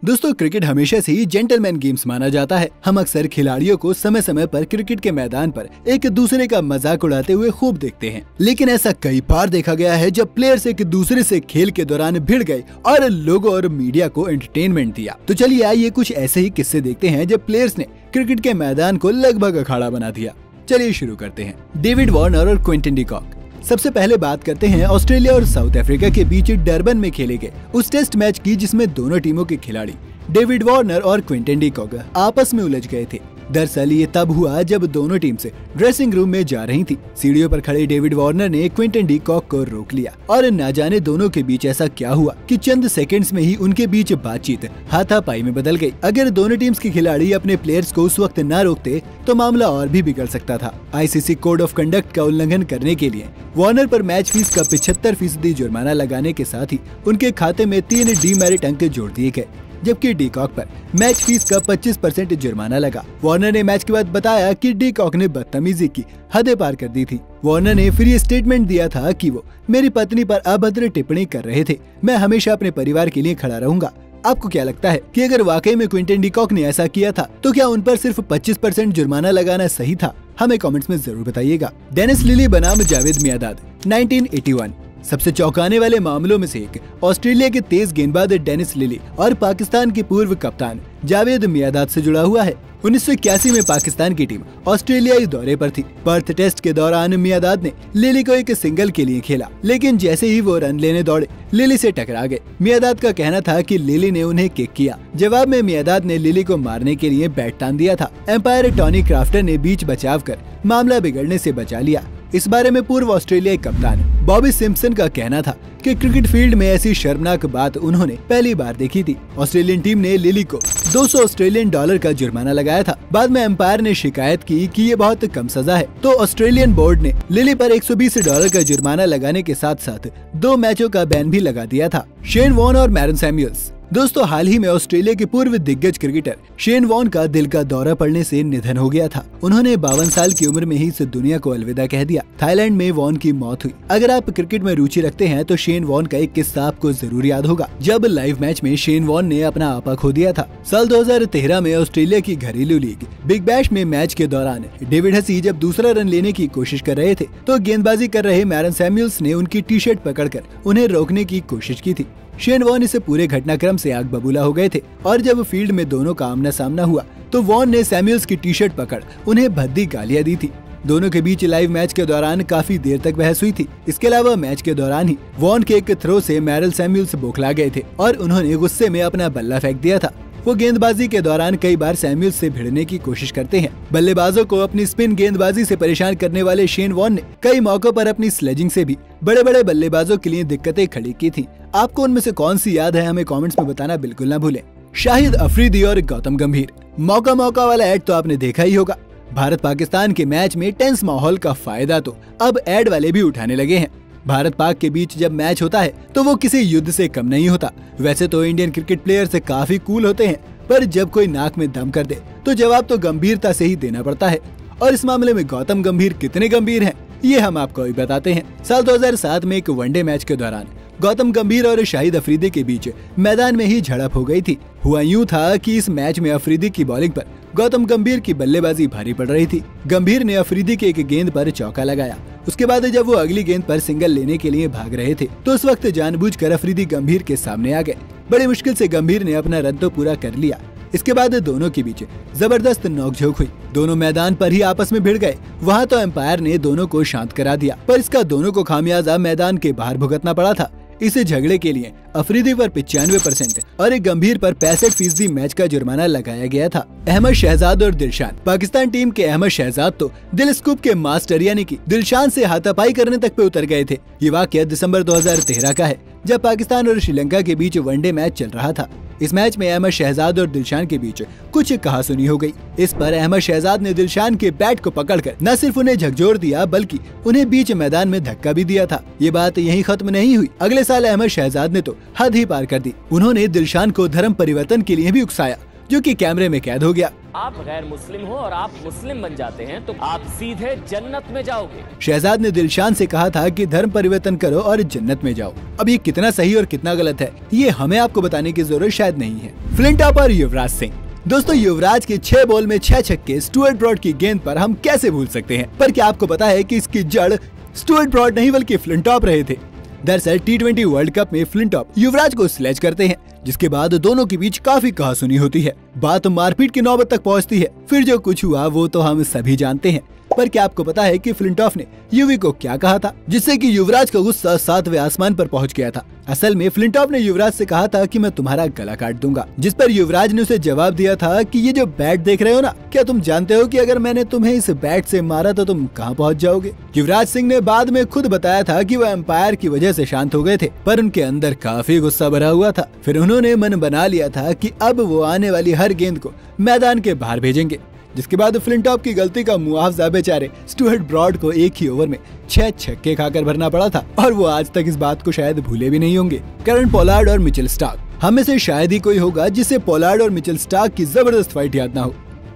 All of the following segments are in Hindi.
दोस्तों, क्रिकेट हमेशा से ही जेंटलमैन गेम्स माना जाता है। हम अक्सर खिलाड़ियों को समय समय पर क्रिकेट के मैदान पर एक दूसरे का मजाक उड़ाते हुए खूब देखते हैं, लेकिन ऐसा कई बार देखा गया है जब प्लेयर्स एक दूसरे से खेल के दौरान भिड़ गए और लोगों और मीडिया को एंटरटेनमेंट दिया। तो चलिए आइए कुछ ऐसे ही किस्से देखते हैं जब प्लेयर्स ने क्रिकेट के मैदान को लगभग अखाड़ा बना दिया। चलिए शुरू करते हैं। डेविड वार्नर और क्विंटन डी कॉक। सबसे पहले बात करते हैं ऑस्ट्रेलिया और साउथ अफ्रीका के बीच डरबन में खेले गए उस टेस्ट मैच की, जिसमें दोनों टीमों के खिलाड़ी डेविड वार्नर और क्विंटन डी कॉक आपस में उलझ गए थे। दरअसल ये तब हुआ जब दोनों टीम से ड्रेसिंग रूम में जा रही थी। सीढ़ियों पर खड़े डेविड वार्नर ने क्विंटन डी कॉक को रोक लिया और न जाने दोनों के बीच ऐसा क्या हुआ कि चंद सेकंड्स में ही उनके बीच बातचीत हाथापाई में बदल गई। अगर दोनों टीम्स के खिलाड़ी अपने प्लेयर्स को उस वक्त न रोकते तो मामला और भी बिगड़ सकता था। आईसीसी कोड ऑफ कंडक्ट का उल्लंघन करने के लिए वार्नर पर मैच फीस का 75% जुर्माना लगाने के साथ ही उनके खाते में 3 डीमेरिट अंक जोड़ दिए गए, जबकि डी कॉक पर मैच फीस का 25% जुर्माना लगा। वार्नर ने मैच के बाद बताया कि डी कॉक ने बदतमीजी की हदें पार कर दी थी। वार्नर ने फिर ये स्टेटमेंट दिया था कि वो मेरी पत्नी पर अभद्र टिप्पणी कर रहे थे। मैं हमेशा अपने परिवार के लिए खड़ा रहूंगा। आपको क्या लगता है कि अगर वाकई में क्विंटन डी कॉक ने ऐसा किया था तो क्या उन पर सिर्फ 25% जुर्माना लगाना सही था? हमें कमेंट्स में जरूर बताइएगा। डेनिस लिली बनाम जावेद मियांदाद। 1981 सबसे चौंकाने वाले मामलों में से एक ऑस्ट्रेलिया के तेज गेंदबाज डेनिस लिली और पाकिस्तान के पूर्व कप्तान जावेद मियांदाद से जुड़ा हुआ है। 1981 में पाकिस्तान की टीम ऑस्ट्रेलियाई दौरे पर थी। पर्थ टेस्ट के दौरान मियांदाद ने लिली को एक सिंगल के लिए खेला, लेकिन जैसे ही वो रन लेने दौड़े लिली से टकरा गए। मियांदाद का कहना था कि लिली ने उन्हें किक किया। जवाब में मियांदाद ने लिली को मारने के लिए बैट तान दिया था। एम्पायर टॉनी क्राफ्टर ने बीच बचाव कर मामला बिगड़ने से बचा लिया। इस बारे में पूर्व ऑस्ट्रेलियाई कप्तान बॉबी सिम्पसन का कहना था कि क्रिकेट फील्ड में ऐसी शर्मनाक बात उन्होंने पहली बार देखी थी। ऑस्ट्रेलियन टीम ने लिली को $200 का जुर्माना लगाया था। बाद में एम्पायर ने शिकायत की कि ये बहुत कम सजा है, तो ऑस्ट्रेलियन बोर्ड ने लिली पर $120 का जुर्माना लगाने के साथ साथ 2 मैचों का बैन भी लगा दिया था। शेन वॉर्न और मैरन सैमुअल्स। दोस्तों, हाल ही में ऑस्ट्रेलिया के पूर्व दिग्गज क्रिकेटर शेन वॉर्न का दिल का दौरा पड़ने से निधन हो गया था। उन्होंने 52 साल की उम्र में ही इस दुनिया को अलविदा कह दिया। थाईलैंड में वॉर्न की मौत हुई। अगर आप क्रिकेट में रुचि रखते हैं तो शेन वॉर्न का एक किस्सा आपको जरूर याद होगा, जब लाइव मैच में शेन वॉर्न ने अपना आपा खो दिया था। साल 2013 में ऑस्ट्रेलिया की घरेलू लीग बिग बैश में मैच के दौरान डेविड हसी जब दूसरा रन लेने की कोशिश कर रहे थे तो गेंदबाजी कर रहे मैरन सैमुअल्स ने उनकी टी शर्ट पकड़कर उन्हें रोकने की कोशिश की थी। शेन वॉर्न इस पूरे घटनाक्रम से आग बबूला हो गए थे और जब फील्ड में दोनों का आमना सामना हुआ तो वॉर्न ने सैमुअल्स की टी शर्ट पकड़ उन्हें भद्दी गालियां दी थी। दोनों के बीच लाइव मैच के दौरान काफी देर तक बहस हुई थी। इसके अलावा मैच के दौरान ही वॉर्न के एक थ्रो से मैरन सैमुअल्स बौखला गए थे और उन्होंने गुस्से में अपना बल्ला फेंक दिया था। वो गेंदबाजी के दौरान कई बार सैमुअल्स से भिड़ने की कोशिश करते हैं। बल्लेबाजों को अपनी स्पिन गेंदबाजी से परेशान करने वाले शेन वॉर्न ने कई मौकों पर अपनी स्लेजिंग से भी बड़े बड़े बल्लेबाजों के लिए दिक्कतें खड़ी की थी। आपको उनमें से कौन सी याद है, हमें कमेंट्स में बताना बिल्कुल ना भूलें। शाहिद अफरीदी और गौतम गंभीर। मौका वाला ऐड तो आपने देखा ही होगा। भारत पाकिस्तान के मैच में टेंस माहौल का फायदा तो अब ऐड वाले भी उठाने लगे हैं। भारत पाक के बीच जब मैच होता है तो वो किसी युद्ध से कम नहीं होता। वैसे तो इंडियन क्रिकेट प्लेयर से काफी कूल होते हैं, पर जब कोई नाक में दम कर दे तो जवाब तो गंभीरता से ही देना पड़ता है। और इस मामले में गौतम गंभीर कितने गंभीर हैं, ये हम आपको अभी बताते हैं। साल 2007 में एक वनडे मैच के दौरान गौतम गंभीर और शाहिद अफरीदी के बीच मैदान में ही झड़प हो गई थी। हुआ यूं था कि इस मैच में अफरीदी की बॉलिंग पर गौतम गंभीर की बल्लेबाजी भारी पड़ रही थी। गंभीर ने अफरीदी के एक गेंद पर चौका लगाया। उसके बाद जब वो अगली गेंद पर सिंगल लेने के लिए भाग रहे थे तो उस वक्त जानबूझकर अफरीदी गंभीर के सामने आ गए। बड़ी मुश्किल से गंभीर ने अपना रन तो पूरा कर लिया। इसके बाद दोनों के बीच जबरदस्त नोकझोंक हुई। दोनों मैदान पर ही आपस में भिड़ गए। वहाँ तो एम्पायर ने दोनों को शांत करा दिया, पर इसका दोनों को खामियाजा मैदान के बाहर भुगतना पड़ा था। इस झगड़े के लिए अफरीदी पर 95% और एक गंभीर पर 65% मैच का जुर्माना लगाया गया था। अहमद शहजाद और दिलशान। पाकिस्तान टीम के अहमद शहजाद तो दिल स्कूप के मास्टर यानी कि दिलशान से हाथापाई करने तक पे उतर गए थे। ये वाकया दिसंबर 2013 का है, जब पाकिस्तान और श्रीलंका के बीच वनडे मैच चल रहा था। इस मैच में अहमद शहजाद और दिलशान के बीच कुछ कहासुनी हो गई। इस पर अहमद शहजाद ने दिलशान के बैट को पकड़कर न सिर्फ उन्हें झकझोर दिया बल्कि उन्हें बीच मैदान में धक्का भी दिया था। ये बात यहीं खत्म नहीं हुई। अगले साल अहमद शहजाद ने तो हद ही पार कर दी। उन्होंने दिलशान को धर्म परिवर्तन के लिए भी उकसाया, जो कि कैमरे में कैद हो गया। आप गैर मुस्लिम हो और आप मुस्लिम बन जाते हैं तो आप सीधे जन्नत में जाओगे। शहजाद ने दिलशान से कहा था कि धर्म परिवर्तन करो और जन्नत में जाओ। अब ये कितना सही और कितना गलत है, ये हमें आपको बताने की जरूरत शायद नहीं है। फ्लिंटॉप और युवराज सिंह। दोस्तों, युवराज के 6 बॉल में 6 छक्के स्टुअर्ट ब्रॉड की गेंद पर हम कैसे भूल सकते हैं। पर क्या आपको पता है कि इसकी जड़ स्टुअर्ट ब्रॉड नहीं बल्कि फ्लिंटॉप रहे थे। दरअसल T20 वर्ल्ड कप में फ्लिंटॉप युवराज को स्लेज करते हैं, जिसके बाद दोनों के बीच काफी कहासुनी होती है। बात मारपीट की नौबत तक पहुंचती है। फिर जो कुछ हुआ वो तो हम सभी जानते हैं। पर क्या आपको पता है कि फ्लिंटॉफ ने युवी को क्या कहा था, जिससे कि युवराज का गुस्सा 7वें आसमान पर पहुंच गया था। असल में फ्लिंटॉफ ने युवराज से कहा था कि मैं तुम्हारा गला काट दूंगा, जिस पर युवराज ने उसे जवाब दिया था कि ये जो बैट देख रहे हो ना, क्या तुम जानते हो कि अगर मैंने तुम्हें इस बैट से मारा तो तुम कहां पहुंच जाओगे। युवराज सिंह ने बाद में खुद बताया था कि वो एम्पायर की वजह से शांत हो गए थे, पर उनके अंदर काफी गुस्सा भरा हुआ था। फिर उन्होंने मन बना लिया था कि अब वो आने वाली हर गेंद को मैदान के बाहर भेजेंगे, जिसके बाद फ्लिंटॉप की गलती का मुआवजा बेचारे स्टुअर्ट ब्रॉड को एक ही ओवर में 6 छक्के खाकर भरना पड़ा था। और वो आज तक इस बात को शायद भूले भी नहीं होंगे। करन पोलार्ड और मिचेल स्टार्क। हम में से शायद ही कोई होगा जिसे पोलार्ड और मिचेल स्टार्क की जबरदस्त फाइट याद ना हो।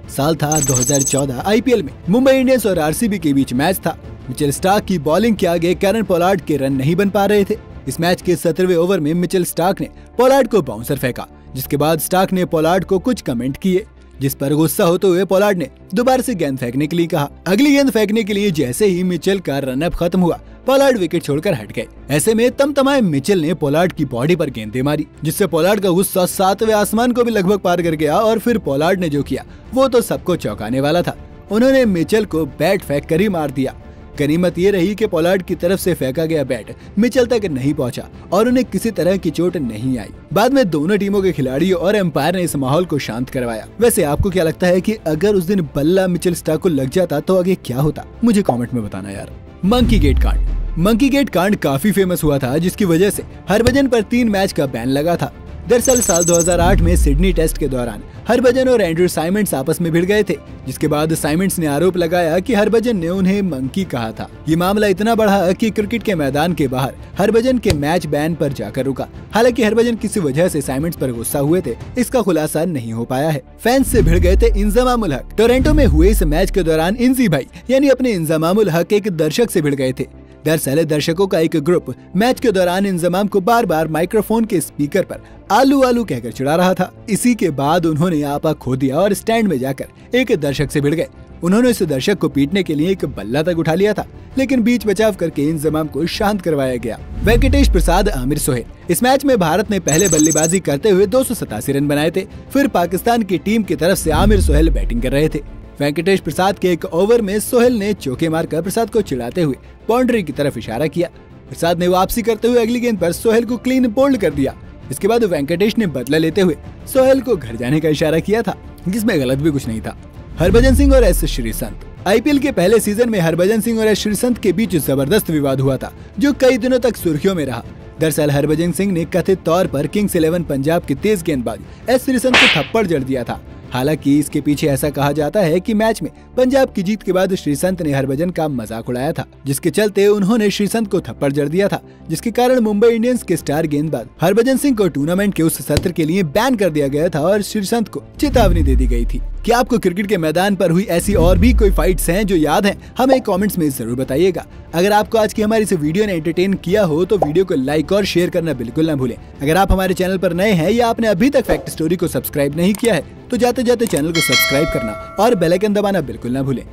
साल था 2014। IPL में मुंबई इंडियंस और RCB के बीच मैच था। मिचेल स्टार्क की बॉलिंग के आगे करन पोलार्ड के रन नहीं बन पा रहे थे। इस मैच के 17वें ओवर में मिचेल स्टार्क ने पोलार्ड को बाउंसर फेंका, जिसके बाद स्टार्क ने पोलार्ड को कुछ कमेंट किए, जिस पर गुस्सा होते हुए पोलार्ड ने दोबारा से गेंद फेंकने के लिए कहा। अगली गेंद फेंकने के लिए जैसे ही मिचेल का रनअप खत्म हुआ, पोलार्ड विकेट छोड़कर हट गए। ऐसे में तमतमाए मिचेल ने पोलार्ड की बॉडी पर गेंदें मारी, जिससे पोलार्ड का गुस्सा 7वें आसमान को भी लगभग पार कर गया। और फिर पोलार्ड ने जो किया वो तो सबको चौंकाने वाला था। उन्होंने मिचेल को बैट फेंक कर ही मार दिया। गनीमत ये रही कि पोलार्ड की तरफ से फेंका गया बैट मिचेल तक नहीं पहुंचा और उन्हें किसी तरह की चोट नहीं आई। बाद में दोनों टीमों के खिलाड़ियों और एम्पायर ने इस माहौल को शांत करवाया। वैसे आपको क्या लगता है कि अगर उस दिन बल्ला मिचेल स्टार्क को लग जाता तो आगे क्या होता? मुझे कमेंट में बताना यार। मंकी गेट कांड। मंकी गेट कांड काफी फेमस हुआ था, जिसकी वजह से हरभजन पर 3 मैच का बैन लगा था। दरअसल साल 2008 में सिडनी टेस्ट के दौरान हरभजन और एंड्रू साइमंड्स आपस में भिड़ गए थे, जिसके बाद साइमंड्स ने आरोप लगाया कि हरभजन ने उन्हें मंकी कहा था। ये मामला इतना बढ़ा कि क्रिकेट के मैदान के बाहर हरभजन के मैच बैन पर जाकर रुका। हालांकि हरभजन किसी वजह से साइमंड्स पर गुस्सा हुए थे, इसका खुलासा नहीं हो पाया है। फैंस से भिड़ गए थे इंजमामुल हक। टोरंटो में हुए इस मैच के दौरान इंजी भाई यानी अपने इंजमामुल हक एक दर्शक से भिड़ गए थे। दरअसल दर्शकों का एक ग्रुप मैच के दौरान इंजमाम को बार बार माइक्रोफोन के स्पीकर पर आलू आलू कहकर चिढ़ा रहा था। इसी के बाद उन्होंने आपा खो दिया और स्टैंड में जाकर एक दर्शक से भिड़ गए। उन्होंने इस दर्शक को पीटने के लिए एक बल्ला तक उठा लिया था, लेकिन बीच बचाव करके इंजमाम को शांत करवाया गया। वेंकटेश प्रसाद, आमिर सोहेल। इस मैच में भारत ने पहले बल्लेबाजी करते हुए 287 रन बनाए थे। फिर पाकिस्तान की टीम की तरफ से आमिर सोहेल बैटिंग कर रहे थे। वेंकटेश प्रसाद के एक ओवर में सोहेल ने चौके मारकर प्रसाद को चिढ़ाते हुए बाउंड्री की तरफ इशारा किया। प्रसाद ने वापसी करते हुए अगली गेंद पर सोहेल को क्लीन बोल्ड कर दिया। इसके बाद वेंकटेश ने बदला लेते हुए सोहेल को घर जाने का इशारा किया था, जिसमें गलत भी कुछ नहीं था। हरभजन सिंह और एस श्रीसंत। IPL के पहले सीजन में हरभजन सिंह और एस श्रीसंत के बीच जबरदस्त विवाद हुआ था, जो कई दिनों तक सुर्खियों में रहा। दरअसल हरभजन सिंह ने कथित तौर पर किंग्स 11 पंजाब के तेज गेंदबाज एस श्रीसंत को थप्पड़ जड़ दिया था। हालांकि इसके पीछे ऐसा कहा जाता है कि मैच में पंजाब की जीत के बाद श्रीसंत ने हरभजन का मजाक उड़ाया था, जिसके चलते उन्होंने श्रीसंत को थप्पड़ जड़ दिया था, जिसके कारण मुंबई इंडियंस के स्टार गेंदबाज हरभजन सिंह को टूर्नामेंट के उस सत्र के लिए बैन कर दिया गया था और श्रीसंत को चेतावनी दे दी गई थी। क्या आपको क्रिकेट के मैदान पर हुई ऐसी और भी कोई फाइट्स हैं जो याद हैं? हमें कमेंट्स में जरूर बताइएगा। अगर आपको आज की हमारी इस वीडियो ने एंटरटेन किया हो तो वीडियो को लाइक और शेयर करना बिल्कुल ना भूलें। अगर आप हमारे चैनल पर नए हैं या आपने अभी तक फैक्ट स्टोरी को सब्सक्राइब नहीं किया है तो जाते जाते चैनल को सब्सक्राइब करना और बेल आइकन दबाना बिल्कुल ना भूलें।